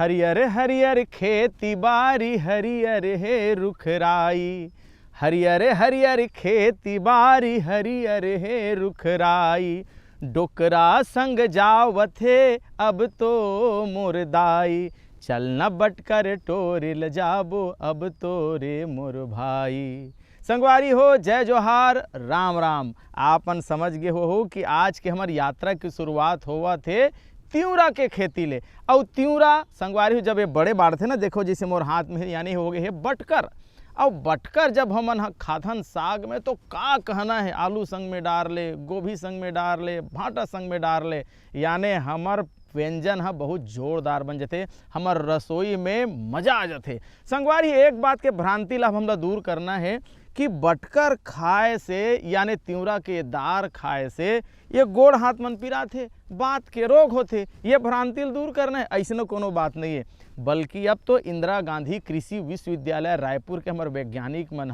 हरियर हरियर खेती बारी हरियर हे रुखराई, हरियर हरियर खेती बारी हरियर हे रुखराई, डोकरा संग जावत हे अब तो मोर दाई, चल न बटकर टोरे ल जाबो अब तो रे मोर भाई। संगवारी हो जय जोहार राम राम। आपन समझ गए हो कि आज के हमारी यात्रा की शुरुआत हुआ थे तिउरा के खेती ले। और तिउरा संगवारी हो जब ये बड़े बाढ़ थे ना, देखो जैसे मोर हाथ में यानी हो गए है बटकर। और बटकर जब हमन खाथन साग में तो का कहना है, आलू संग में डार ले, गोभी संग में डार ले, भाटा संग में डार ले, यानी हमर व्यंजन है बहुत जोरदार बन जाते, हमार रसोई में मजा आ जाते। संगवारी एक बात के भ्रांति लाभ हमला दूर करना है कि बटकर खाए से यानी तिउरा के दार खाए से ये गोड़ हाथ मन पिरा थे, बात के रोग होते, ये भ्रांति दूर करना है। ऐसा कोनो बात नहीं है, बल्कि अब तो इंदिरा गांधी कृषि विश्वविद्यालय रायपुर के हमारे वैज्ञानिक मन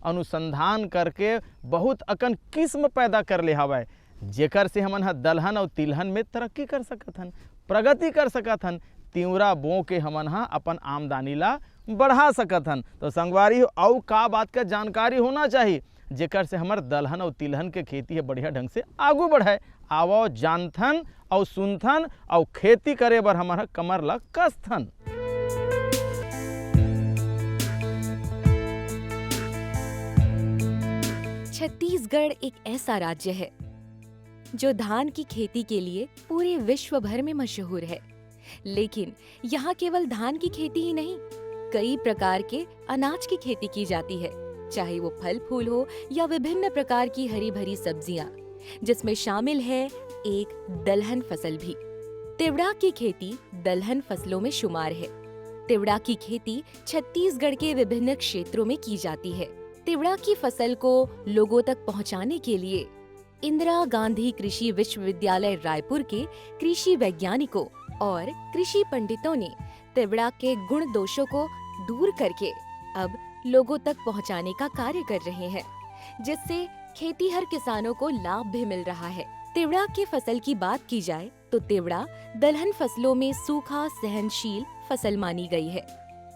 अनुसंधान करके बहुत अकन किस्म पैदा कर ले हवा, जेकर से हमन दलहन और तिलहन में तरक्की कर सकत हन, प्रगति कर सकत हन, तिउरा बो के हमन अपन आमदनी ला बढ़ा सकत हन। तो संगवारी और का बात का जानकारी होना चाहिए जेकर से हमार दलहन और तिलहन के खेती है बढ़िया ढंग से आगू बढ़े। आवो जानथन और सुनथन और खेती करे बर हमारा कमर ला कसथन। छत्तीसगढ़ एक ऐसा राज्य है जो धान की खेती के लिए पूरे विश्व भर में मशहूर है। लेकिन यहाँ केवल धान की खेती ही नहीं, कई प्रकार के अनाज की खेती की जाती है, चाहे वो फल फूल हो या विभिन्न प्रकार की हरी भरी सब्जियां, जिसमें शामिल है एक दलहन फसल भी। तिवड़ा की खेती दलहन फसलों में शुमार है। तिवड़ा की खेती छत्तीसगढ़ के विभिन्न क्षेत्रों में की जाती है। तिवड़ा की फसल को लोगों तक पहुंचाने के लिए इंदिरा गांधी कृषि विश्वविद्यालय रायपुर के कृषि वैज्ञानिकों और कृषि पंडितों ने तिवड़ा के गुण दोषों को दूर करके अब लोगों तक पहुंचाने का कार्य कर रहे हैं, जिससे खेतीहर किसानों को लाभ भी मिल रहा है। तिवड़ा की फसल की बात की जाए तो तिवड़ा दलहन फसलों में सूखा सहनशील फसल मानी गई है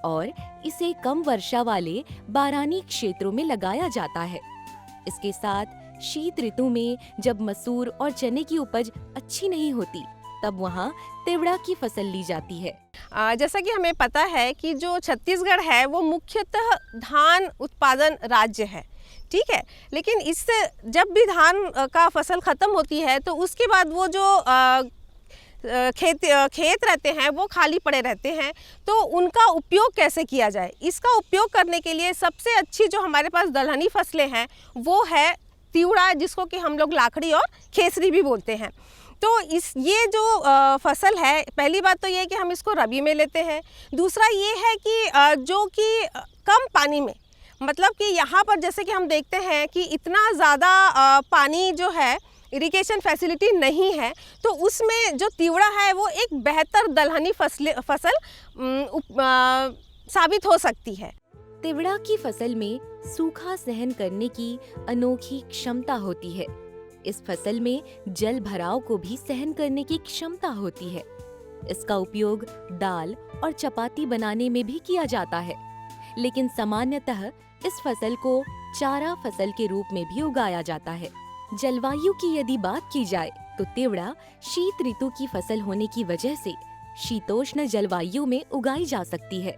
और इसे कम वर्षा वाले बारानी क्षेत्रों में लगाया जाता है। इसके साथ शीत ऋतु में जब मसूर और चने की उपज अच्छी नहीं होती, तब वहाँ तिवड़ा की फसल ली जाती है। जैसा कि हमें पता है कि जो छत्तीसगढ़ है वो मुख्यतः धान उत्पादन राज्य है, ठीक है। लेकिन इससे जब भी धान का फसल खत्म होती है तो उसके बाद वो जो खेत रहते हैं वो खाली पड़े रहते हैं, तो उनका उपयोग कैसे किया जाए, इसका उपयोग करने के लिए सबसे अच्छी जो हमारे पास दलहनी फसलें हैं वो है तिवड़ा, जिसको कि हम लोग लाखड़ी और खेसरी भी बोलते हैं। तो ये जो फसल है, पहली बात तो ये है कि हम इसको रबी में लेते हैं। दूसरा ये है कि जो कि कम पानी में, मतलब कि यहाँ पर जैसे कि हम देखते हैं कि इतना ज़्यादा पानी जो है, इरिगेशन फैसिलिटी नहीं है, तो उसमें जो तिवड़ा है वो एक बेहतर दलहनी फसल साबित हो सकती है। तिवड़ा की फसल में सूखा सहन करने की अनोखी क्षमता होती है। इस फसल में जल भराव को भी सहन करने की क्षमता होती है। इसका उपयोग दाल और चपाती बनाने में भी किया जाता है, लेकिन सामान्यतः इस फसल को चारा फसल के रूप में भी उगाया जाता है। जलवायु की यदि बात की जाए तो तिवड़ा शीत ऋतु की फसल होने की वजह से शीतोष्ण जलवायु में उगाई जा सकती है।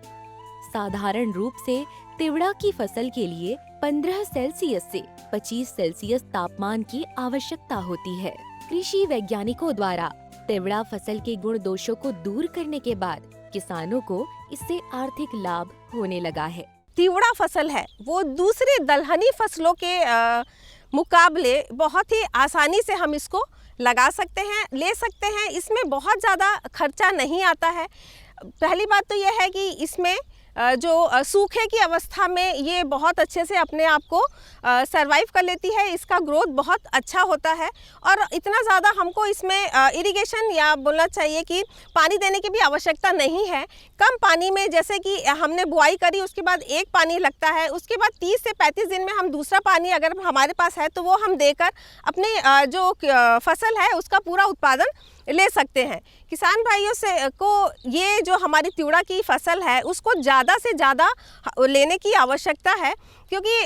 साधारण रूप से तिवड़ा की फसल के लिए 15 सेल्सियस से 25 सेल्सियस तापमान की आवश्यकता होती है। कृषि वैज्ञानिकों द्वारा तिवड़ा फसल के गुण दोषों को दूर करने के बाद किसानों को इससे आर्थिक लाभ होने लगा है। तिवड़ा फसल है वो दूसरी दलहनी फसलों के मुकाबले बहुत ही आसानी से हम इसको लगा सकते हैं, ले सकते हैं। इसमें बहुत ज़्यादा खर्चा नहीं आता है। पहली बात तो यह है कि इसमें जो सूखे की अवस्था में ये बहुत अच्छे से अपने आप को सरवाइव कर लेती है। इसका ग्रोथ बहुत अच्छा होता है और इतना ज़्यादा हमको इसमें इरिगेशन या बोलना चाहिए कि पानी देने की भी आवश्यकता नहीं है, कम पानी में, जैसे कि हमने बुआई करी उसके बाद एक पानी लगता है, उसके बाद 30 से 35 दिन में हम दूसरा पानी अगर हमारे पास है तो वो हम देकर अपने जो फसल है उसका पूरा उत्पादन ले सकते हैं। किसान भाइयों से को ये जो हमारी तिवड़ा की फसल है उसको ज़्यादा से ज़्यादा लेने की आवश्यकता है, क्योंकि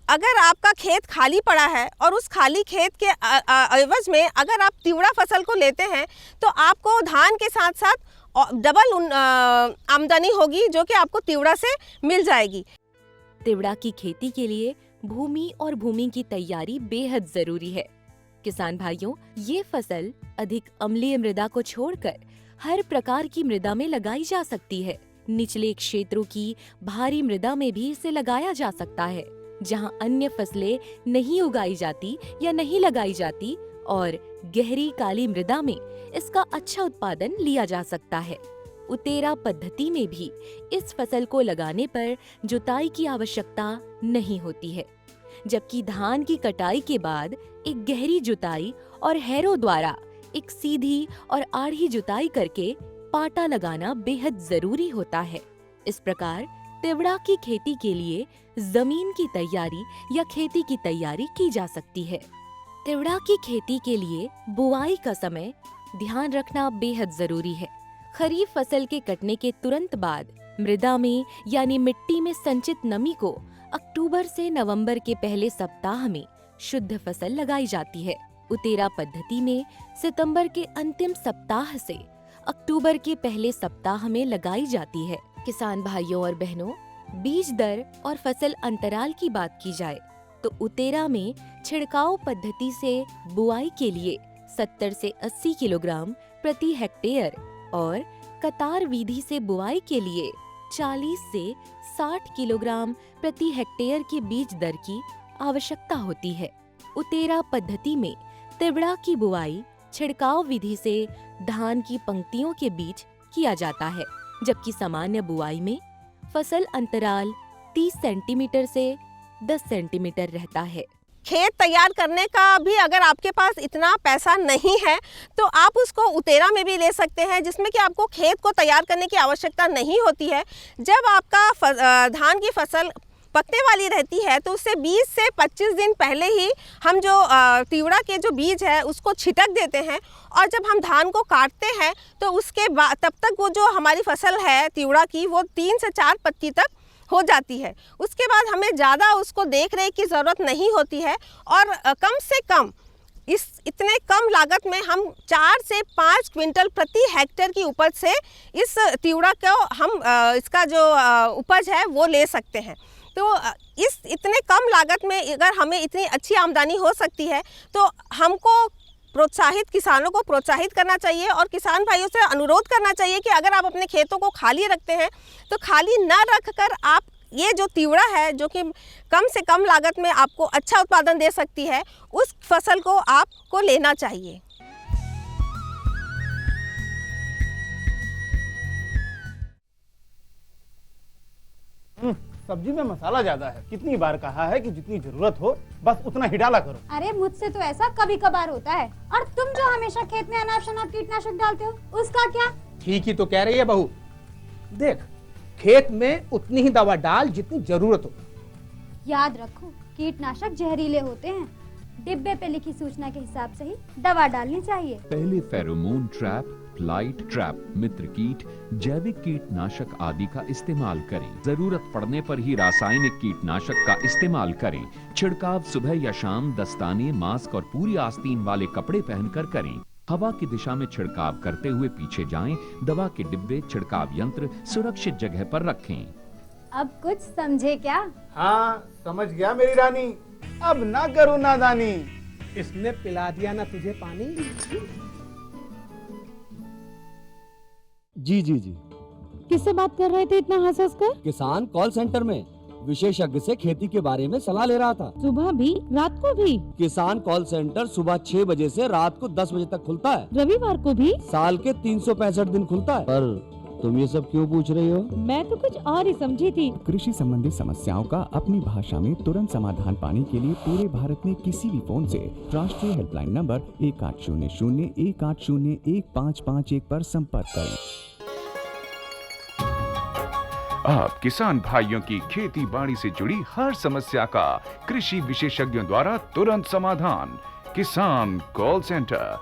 अगर आपका खेत खाली पड़ा है और उस खाली खेत के एवज में अगर आप तिवड़ा फसल को लेते हैं तो आपको धान के साथ साथ डबल आमदनी होगी जो कि आपको तिवड़ा से मिल जाएगी। तिवड़ा की खेती के लिए भूमि और भूमि की तैयारी बेहद जरूरी है। किसान भाइयों, ये फसल अधिक अम्लीय मृदा को छोड़कर हर प्रकार की मृदा में लगाई जा सकती है। निचले क्षेत्रों की भारी मृदा में भी इसे लगाया जा सकता है, जहां अन्य फसलें नहीं उगाई जाती या नहीं लगाई जाती, और गहरी काली मृदा में इसका अच्छा उत्पादन लिया जा सकता है। उतेरा पद्धति में भी इस फसल को लगाने पर जुताई की आवश्यकता नहीं होती है, जबकि धान की कटाई के बाद एक गहरी जुताई और हैरो द्वारा एक सीधी और आड़ी जुताई करके पाटा लगाना बेहद जरूरी होता है। इस प्रकार तिवड़ा की खेती के लिए जमीन की तैयारी या खेती की तैयारी की जा सकती है। तिवड़ा की खेती के लिए बुआई का समय ध्यान रखना बेहद जरूरी है। खरीफ फसल के कटने के तुरंत बाद मृदा में यानी मिट्टी में संचित नमी को अक्टूबर से नवंबर के पहले सप्ताह में शुद्ध फसल लगाई जाती है। उतेरा पद्धति में सितंबर के अंतिम सप्ताह से अक्टूबर के पहले सप्ताह में लगाई जाती है। किसान भाइयों और बहनों, बीज दर और फसल अंतराल की बात की जाए तो उतेरा में छिड़काव पद्धति से बुआई के लिए 70 से 80 किलोग्राम प्रति हेक्टेयर और कतार विधि से बुआई के लिए 40 से 60 किलोग्राम प्रति हेक्टेयर के बीज दर की आवश्यकता होती है। उतेरा पद्धति में तिवड़ा की बुआई छिड़काव विधि से धान की पंक्तियों के बीच किया जाता है, जबकि सामान्य बुआई में फसल अंतराल 30 सेंटीमीटर से 10 सेंटीमीटर रहता है। खेत तैयार करने का भी अगर आपके पास इतना पैसा नहीं है तो आप उसको उतेरा में भी ले सकते हैं, जिसमें कि आपको खेत को तैयार करने की आवश्यकता नहीं होती है। जब आपका धान की फसल पकने वाली रहती है तो उससे 20 से 25 दिन पहले ही हम जो तिवड़ा के जो बीज है उसको छिटक देते हैं, और जब हम धान को काटते हैं तो उसके बाद तब तक वो जो हमारी फसल है तिवड़ा की वो 3 से 4 पत्ती तक हो जाती है। उसके बाद हमें ज़्यादा उसको देख रेख की ज़रूरत नहीं होती है, और कम से कम इतने कम लागत में हम 4 से 5 क्विंटल प्रति हेक्टेयर की उपज से इस तिवड़ा को हम इसका जो उपज है वो ले सकते हैं। तो इस इतने कम लागत में अगर हमें इतनी अच्छी आमदनी हो सकती है तो हमको किसानों को प्रोत्साहित करना चाहिए, और किसान भाइयों से अनुरोध करना चाहिए कि अगर आप अपने खेतों को खाली रखते हैं तो खाली न रखकर आप ये जो तिवड़ा है जो कि कम से कम लागत में आपको अच्छा उत्पादन दे सकती है, उस फसल को आपको लेना चाहिए। सब्जी में मसाला ज्यादा है। कितनी बार कहा है कि जितनी जरूरत हो बस उतना ही डाला करो। अरे मुझसे तो ऐसा कभी कभार होता है, और तुम जो हमेशा खेत में अनाप शनाप कीटनाशक डालते हो उसका क्या? ठीक ही तो कह रही है बहू। देख, खेत में उतनी ही दवा डाल जितनी जरूरत हो। याद रखो, कीटनाशक जहरीले होते हैं। डिब्बे पे लिखी सूचना के हिसाब से ही दवा डालनी चाहिए। पहले फेरोमोन ट्रैप, फ्लाइट ट्रैप, मित्र कीट, जैविक कीटनाशक आदि का इस्तेमाल करें। जरूरत पड़ने पर ही रासायनिक कीटनाशक का इस्तेमाल करें। छिड़काव सुबह या शाम दस्ताने, मास्क और पूरी आस्तीन वाले कपड़े पहनकर करें। हवा की दिशा में छिड़काव करते हुए पीछे जाएं। दवा के डिब्बे, छिड़काव यंत्र सुरक्षित जगह पर रखें। अब कुछ समझे क्या? हाँ, समझ गया मेरी रानी। अब ना करो नादानी। इसने पिला दिया ना तुझे पानी। जी जी जी। किससे बात कर रहे थे इतना हंस हंस कर? किसान कॉल सेंटर में विशेषज्ञ से खेती के बारे में सलाह ले रहा था। सुबह भी रात को भी? किसान कॉल सेंटर सुबह 6 बजे से रात को 10 बजे तक खुलता है। रविवार को भी? साल के 365 दिन खुलता है। पर तुम ये सब क्यों पूछ रही हो? मैं तो कुछ और ही समझी थी। कृषि संबंधी समस्याओं का अपनी भाषा में तुरंत समाधान पाने के लिए पूरे भारत में किसी भी फोन से राष्ट्रीय हेल्पलाइन नंबर 1800 1801 551 पर संपर्क करें। आप किसान भाइयों की खेती बाड़ी से जुड़ी हर समस्या का कृषि विशेषज्ञों द्वारा तुरंत समाधान। किसान कॉल सेंटर।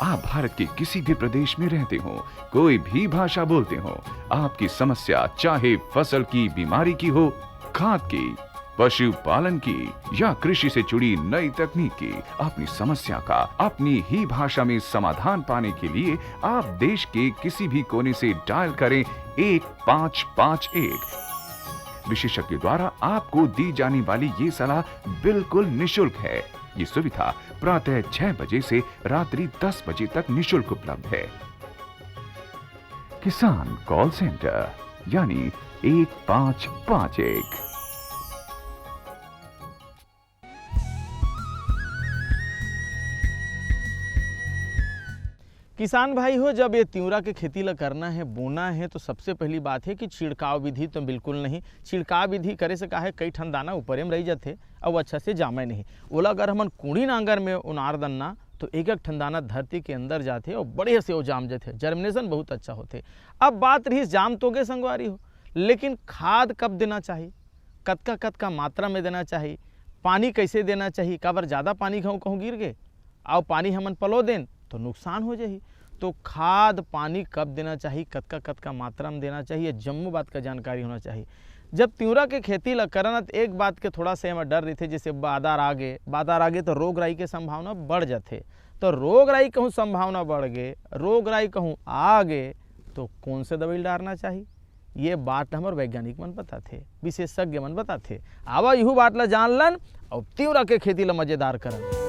आप भारत के किसी भी प्रदेश में रहते हो, कोई भी भाषा बोलते हो, आपकी समस्या चाहे फसल की बीमारी की हो, खाद की, पशुपालन की या कृषि से जुड़ी नई तकनीक की, अपनी समस्या का अपनी ही भाषा में समाधान पाने के लिए आप देश के किसी भी कोने से डायल करें 1551। विशेषज्ञ द्वारा आपको दी जाने वाली ये सलाह बिल्कुल निशुल्क है। ये सुविधा प्रातः 6 बजे से रात्रि 10 बजे तक निशुल्क उपलब्ध है। किसान कॉल सेंटर यानी 1551। किसान भाई हो, जब ये तिउरा के खेती ला करना है, बोना है, तो सबसे पहली बात है कि छिड़काव विधि तो बिल्कुल नहीं। छिड़काव विधि करे से काहे कई ठन दाना ऊपरे में रह जाते और अच्छा से जामे नहीं। ओला अगर हमन कुड़ी नांगर में उनार दन्ना तो एक एक ठन दाना धरती के अंदर जाते और बढ़िया से वो जाम जाते, जर्मिनेशन बहुत अच्छा होते। अब बात रही जाम तोगे संगवारी हो, लेकिन खाद कब देना चाहिए, कतका मात्रा में देना चाहिए, पानी कैसे देना चाहिए, काबर ज़्यादा पानी कहूँ गिर गए और पानी हमन पलो देन तो नुकसान हो जाही। तो खाद पानी कब देना चाहिए, कतका मात्रा में देना चाहिए, जम्मू बात का जानकारी होना चाहिए। जब तिउरा के खेती ला करना तो एक बात के थोड़ा सा हमें डर रही थे, जैसे बादर आगे तो रोग राई के संभावना बढ़ जाते। तो रोग राई कहूँ संभावना बढ़ गए, रोग राई कहूँ आगे, तो कौन से दवाई डालना चाहिए, ये बात हमारे वैज्ञानिक मन बताते, विशेषज्ञ मन बताते। आवा यू बात ला जान लन और तिउरा के खेती ला मजेदार करन।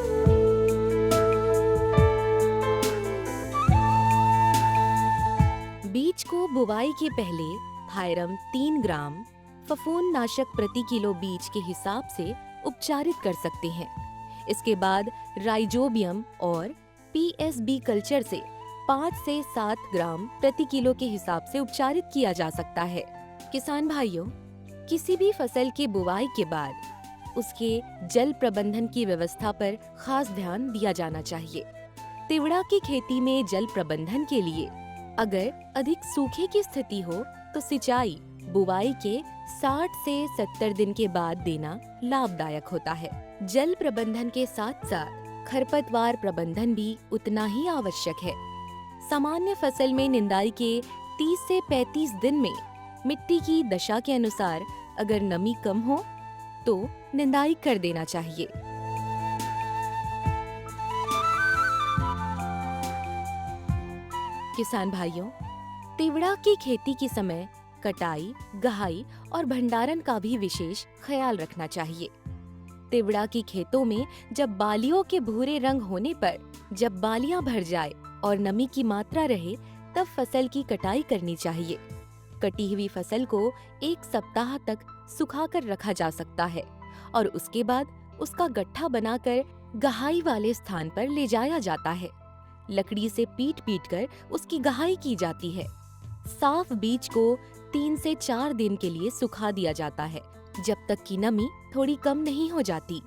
बीज को बुवाई के पहले थायरम 3 ग्राम फफूंद नाशक प्रति किलो बीज के हिसाब से उपचारित कर सकते हैं। इसके बाद राइजोबियम और पीएसबी कल्चर से 5 से 7 ग्राम प्रति किलो के हिसाब से उपचारित किया जा सकता है। किसान भाइयों, किसी भी फसल के बुवाई के बाद उसके जल प्रबंधन की व्यवस्था पर खास ध्यान दिया जाना चाहिए। तिवड़ा की खेती में जल प्रबंधन के लिए अगर अधिक सूखे की स्थिति हो तो सिंचाई बुवाई के 60 से 70 दिन के बाद देना लाभदायक होता है। जल प्रबंधन के साथ साथ खरपतवार प्रबंधन भी उतना ही आवश्यक है। सामान्य फसल में निंदाई के 30 से 35 दिन में मिट्टी की दशा के अनुसार अगर नमी कम हो तो निंदाई कर देना चाहिए। किसान भाइयों, तिवड़ा की खेती के समय कटाई, गहाई और भंडारण का भी विशेष ख्याल रखना चाहिए। तिवड़ा की खेतों में जब बालियों के भूरे रंग होने पर जब बालियां भर जाए और नमी की मात्रा रहे तब फसल की कटाई करनी चाहिए। कटी हुई फसल को 1 सप्ताह तक सुखाकर रखा जा सकता है और उसके बाद उसका गट्ठा बनाकर गहाई वाले स्थान पर ले जाया जाता है। लकड़ी से पीट कर उसकी गहाई की जाती है। साफ बीज को 3 से 4 दिन के लिए सुखा दिया जाता है, जब तक कि नमी थोड़ी कम नहीं हो जाती।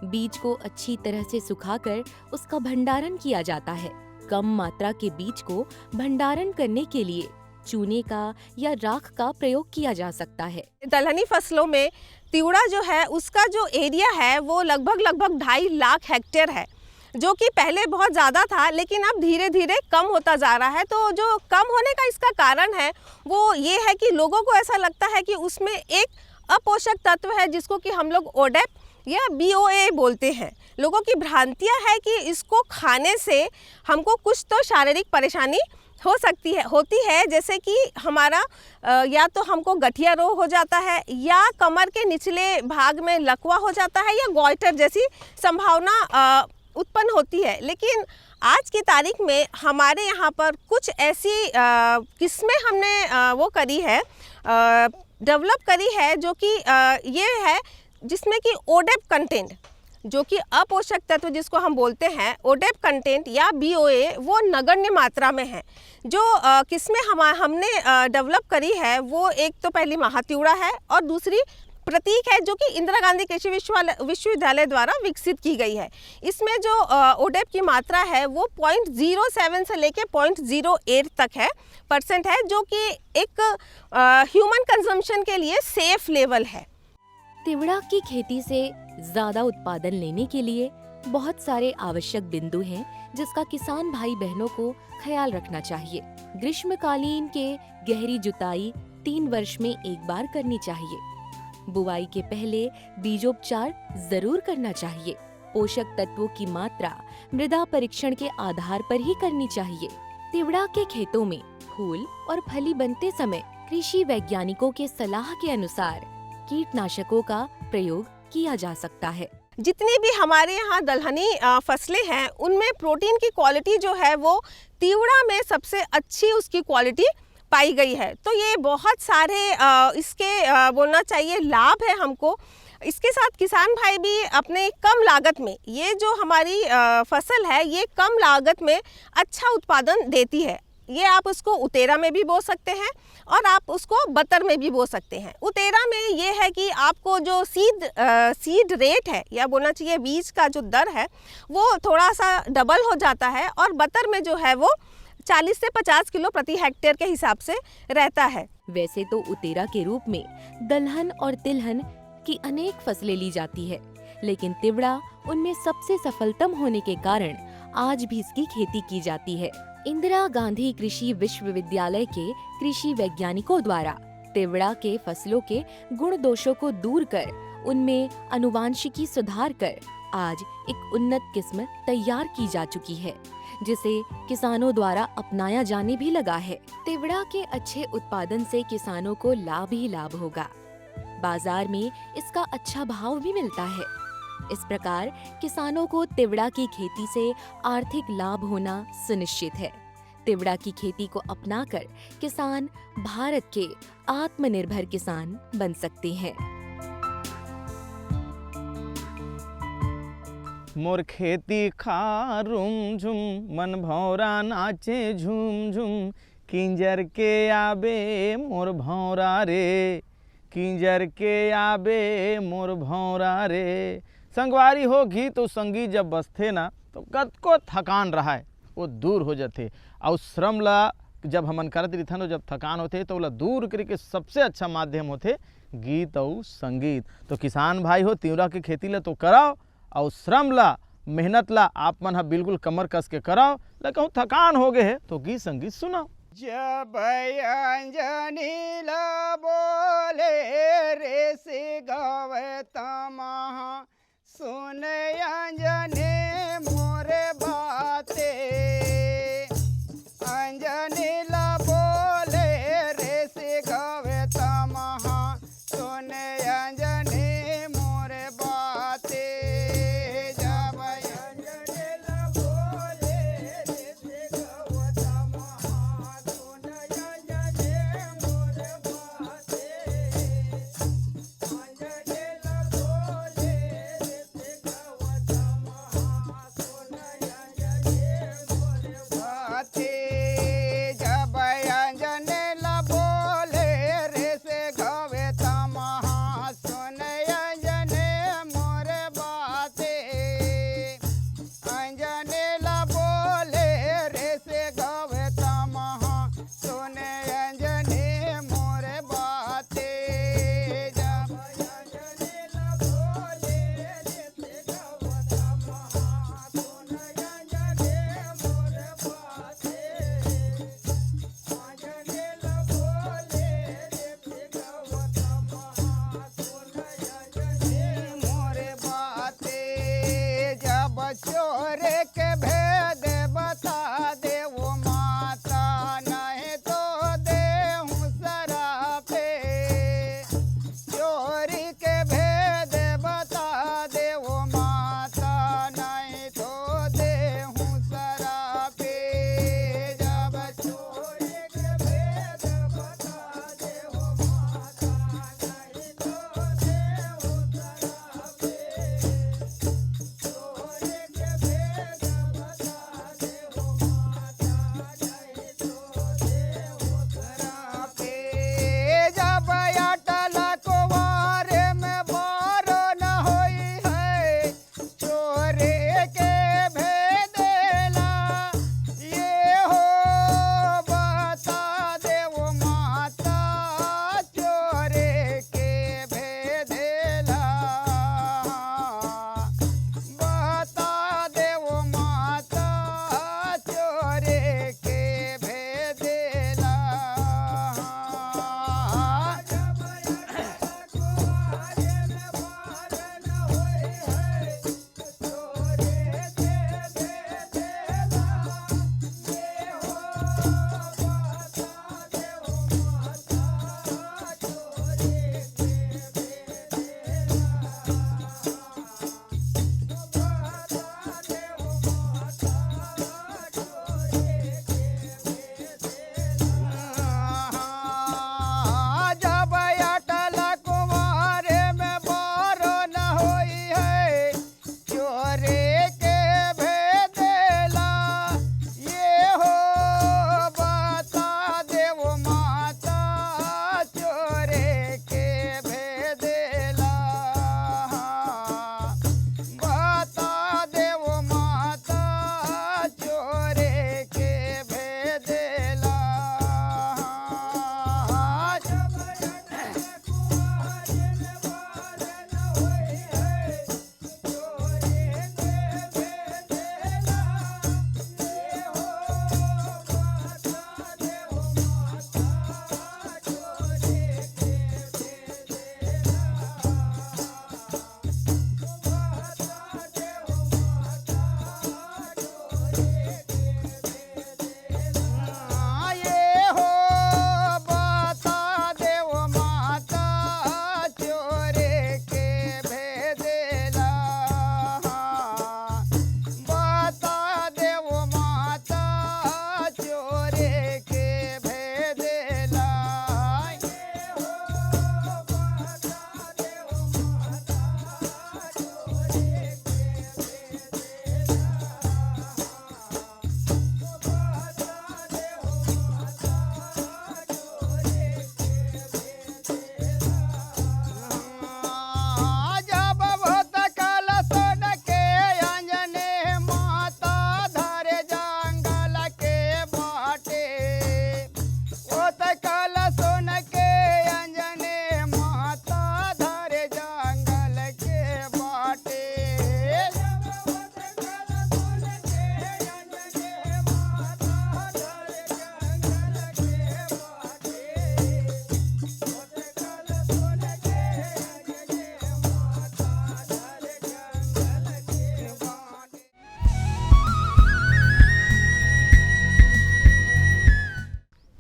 बीज को अच्छी तरह से सुखाकर उसका भंडारण किया जाता है। कम मात्रा के बीज को भंडारण करने के लिए चूने का या राख का प्रयोग किया जा सकता है। दलहनी फसलों में तिवड़ा जो है उसका जो एरिया है वो लगभग 2.5 लाख हेक्टेयर है, जो कि पहले बहुत ज़्यादा था लेकिन अब धीरे धीरे कम होता जा रहा है। तो जो कम होने का इसका कारण है वो ये है कि लोगों को ऐसा लगता है कि उसमें एक अपोषक तत्व है जिसको कि हम लोग ओडेप या BOA बोलते हैं। लोगों की भ्रांतियाँ है कि इसको खाने से हमको कुछ तो शारीरिक परेशानी होती है, जैसे कि हमारा या तो हमको गठिया रोग हो जाता है या कमर के निचले भाग में लकवा हो जाता है या गॉइटर जैसी संभावना उत्पन्न होती है। लेकिन आज की तारीख में हमारे यहाँ पर कुछ ऐसी किस्में हमने वो करी है, डेवलप करी है, जो कि ये है जिसमें कि ओडेप कंटेंट, जो कि अपोषक तत्व जिसको हम बोलते हैं ओडेप कंटेंट या BOA, वो नगण्य मात्रा में है। जो किस्में हमने डेवलप करी है वो एक तो पहली महातिवड़ा है और दूसरी प्रतीक है जो कि इंदिरा गांधी कृषि विश्वविद्यालय द्वारा विकसित की गई है। इसमें जो ओडेप की मात्रा है वो 0.07 से लेके 0.08 तक है परसेंट है, जो कि एक ह्यूमन कंजम्पशन के लिए सेफ लेवल है। तिवड़ा की खेती से ज्यादा उत्पादन लेने के लिए बहुत सारे आवश्यक बिंदु हैं जिसका किसान भाई बहनों को ख्याल रखना चाहिए। ग्रीष्मकालीन के गहरी जुताई 3 वर्ष में एक बार करनी चाहिए। बुआई के पहले बीजोपचार जरूर करना चाहिए। पोषक तत्वों की मात्रा मृदा परीक्षण के आधार पर ही करनी चाहिए। तिवड़ा के खेतों में फूल और फली बनते समय कृषि वैज्ञानिकों के सलाह के अनुसार कीटनाशकों का प्रयोग किया जा सकता है। जितनी भी हमारे यहाँ दलहनी फसलें हैं उनमें प्रोटीन की क्वालिटी जो है वो तिवड़ा में सबसे अच्छी उसकी क्वालिटी पाई गई है। तो ये बहुत सारे इसके बोलना चाहिए लाभ है हमको। इसके साथ किसान भाई भी अपने कम लागत में ये जो हमारी फसल है ये कम लागत में अच्छा उत्पादन देती है। ये आप उसको उतेरा में भी बो सकते हैं और आप उसको बतर में भी बो सकते हैं। उतेरा में ये है कि आपको जो सीड रेट है या बोलना चाहिए बीज का जो दर है वो थोड़ा सा डबल हो जाता है, और बतर में जो है वो 40 से 50 किलो प्रति हेक्टेयर के हिसाब से रहता है। वैसे तो उतेरा के रूप में दलहन और तिलहन की अनेक फसलें ली जाती है, लेकिन तिवड़ा उनमें सबसे सफलतम होने के कारण आज भी इसकी खेती की जाती है। इंदिरा गांधी कृषि विश्वविद्यालय के कृषि वैज्ञानिकों द्वारा तिवड़ा के फसलों के गुण दोषों को दूर कर उनमें अनुवांशिकी सुधार कर आज एक उन्नत किस्म तैयार की जा चुकी है, जिसे किसानों द्वारा अपनाया जाने भी लगा है। तिवड़ा के अच्छे उत्पादन से किसानों को लाभ ही लाभ होगा। बाजार में इसका अच्छा भाव भी मिलता है। इस प्रकार किसानों को तिवड़ा की खेती से आर्थिक लाभ होना सुनिश्चित है। तिवड़ा की खेती को अपनाकर किसान भारत के आत्मनिर्भर किसान बन सकते हैं। मोर खेती खारुम झुम मन भौरा नाचे झूम झूम, किंजर के आबे मोर भौरा रे, किंजर के आबे मोर भौरा रे। संगवारी हो गीत तो संगी जब बसथे ना तो कतको थकान रहा है वो दूर हो जाते, और श्रम ला जब हमन करत रही तो जब थकान होते तो ओला दूर करके सबसे अच्छा माध्यम होते गीत और संगीत। तो किसान भाई हो तिवड़ा की खेती ला तो कराओ, और श्रम ला मेहनत ला आप मन बिल्कुल कमर कस के कराओ। ला कहूँ थकान हो गए है तो गीत संगीत सुनाओ। जब अंजनी ला बोले रे से गावता महा, सुन अंजनी मोरे बाते, अंजनी ला बोले रे से गावता महा, सुन अंजनी मोरे बाते। जब अंजनी ला बोले रे से गावता महा, सुन अंजनी मोरे बाते, अंजनी ला बोले रे से गावता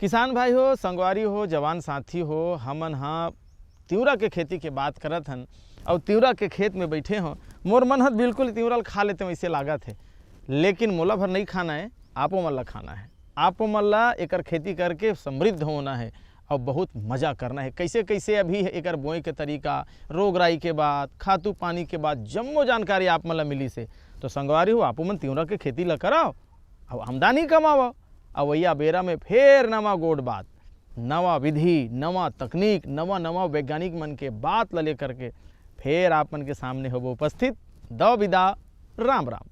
किसान भाई हो, संगवारी हो, जवान साथी हो, हमन हाँ तिवरा के खेती के बात करत हन और तिवरा के खेत में बैठे हो। मोर मन हत बिल्कुल तिवरा खा लेते वैसे लागत है, लेकिन मोला भर नहीं खाना है, आपो मन ला खाना है। आपो मन ला एकर खेती करके समृद्ध होना है और बहुत मज़ा करना है। कैसे कैसे अभी एकर बोए के तरीका, रोग राई के बाद, खातू पानी के बाद जम्मो जानकारी आप मन ला मिली से। तो संगवारी हो, आपो मन तिवरा के खेती ला कराओ और आमदनी कमाओ। अवैया बेरा में फिर नवा गोड़ बात, नवा विधि, नवा तकनीक, नवा वैज्ञानिक मन के बात ला लेकर के फिर आप मन के सामने हो उपस्थित। दो विदा, राम राम।